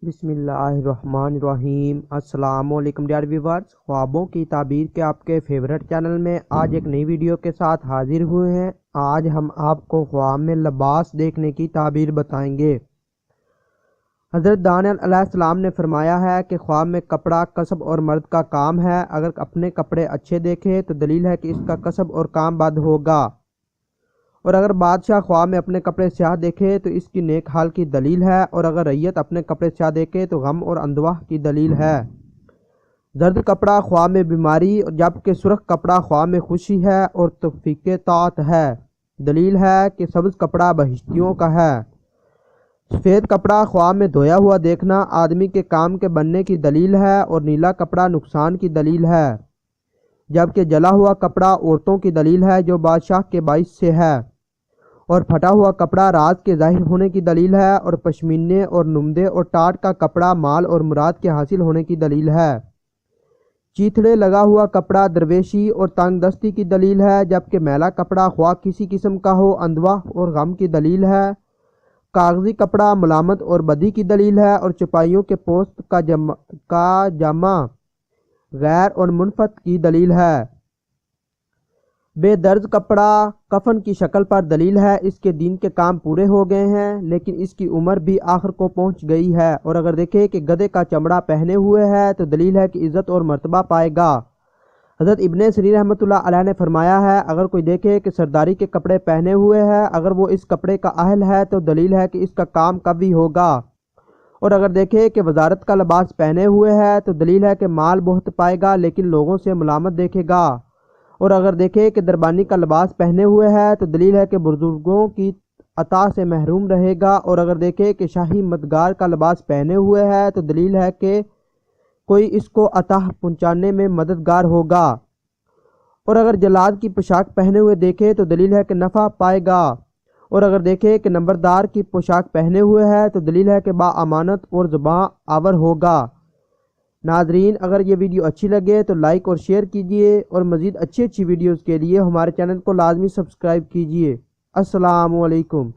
بسم اللہ الرحمن الرحیم۔ السلام علیکم ڈیئر ویورز، خوابوں کی تعبیر کے آپ کے فیورٹ چینل میں آج ایک نئی ویڈیو کے ساتھ حاضر ہوئے ہیں۔ آج ہم آپ کو خواب میں لباس دیکھنے کی تعبیر بتائیں گے۔ حضرت دانیال علیہ السلام نے فرمایا ہے کہ خواب میں کپڑا کسب اور مرد کا کام ہے۔ اگر اپنے کپڑے اچھے دیکھے تو دلیل ہے کہ اس کا کسب اور کام بد ہوگا، اور اگر بادشاہ خواب میں اپنے کپڑے سیاہ دیکھے تو اس کی نیک حال کی دلیل ہے، اور اگر رعیت اپنے کپڑے سیاہ دیکھے تو غم اور اندوہ کی دلیل ہے۔ زرد کپڑا خواب میں بیماری، جبکہ سرخ کپڑا خواب میں خوشی ہے اور توفیق طاعت ہے۔ دلیل ہے کہ سبز کپڑا بہشتیوں کا ہے۔ سفید کپڑا خواب میں دھویا ہوا دیکھنا آدمی کے کام کے بننے کی دلیل ہے، اور نیلا کپڑا نقصان کی دلیل ہے، جبکہ جلا ہوا کپڑا عورتوں کی دلیل ہے جو بادشاہ کے باعث سے ہے، اور پھٹا ہوا کپڑا راز کے ظاہر ہونے کی دلیل ہے، اور پشمینے اور نمدے اور ٹاٹ کا کپڑا مال اور مراد کے حاصل ہونے کی دلیل ہے۔ چیتھڑے لگا ہوا کپڑا درویشی اور تنگ دستی کی دلیل ہے، جبکہ میلا کپڑا خواہ کسی قسم کا ہو اندوہ اور غم کی دلیل ہے۔ کاغذی کپڑا ملامت اور بدی کی دلیل ہے، اور چپائیوں کے پوست کا جامہ غیر اور منفت کی دلیل ہے۔ بے درز کپڑا کفن کی شکل پر دلیل ہے، اس کے دین کے کام پورے ہو گئے ہیں لیکن اس کی عمر بھی آخر کو پہنچ گئی ہے، اور اگر دیکھے کہ گدھے کا چمڑا پہنے ہوئے ہے تو دلیل ہے کہ عزت اور مرتبہ پائے گا۔ حضرت ابن سیرین رحمۃ اللہ علیہ نے فرمایا ہے، اگر کوئی دیکھے کہ سرداری کے کپڑے پہنے ہوئے ہے، اگر وہ اس کپڑے کا اہل ہے تو دلیل ہے کہ اس کا کام قوی ہوگا، اور اگر دیکھے کہ وزارت کا لباس پہنے ہوئے ہے تو دلیل ہے کہ مال بہت پائے گا لیکن لوگوں سے ملامت دیکھے گا، اور اگر دیکھے کہ دربانی کا لباس پہنے ہوئے ہے تو دلیل ہے کہ بزرگوں کی عطا سے محروم رہے گا، اور اگر دیکھے کہ شاہی مددگار کا لباس پہنے ہوئے ہے تو دلیل ہے کہ کوئی اس کو عطا پہنچانے میں مددگار ہوگا، اور اگر جلاد کی پوشاک پہنے ہوئے دیکھے تو دلیل ہے کہ نفع پائے گا، اور اگر دیکھے کہ نمبردار کی پوشاک پہنے ہوئے ہے تو دلیل ہے کہ با امانت اور زباں آور ہوگا۔ ناظرین، اگر یہ ویڈیو اچھی لگے تو لائک اور شیئر کیجئے، اور مزید اچھی ویڈیوز کے لیے ہمارے چینل کو لازمی سبسکرائب کیجئے۔ السلام علیکم۔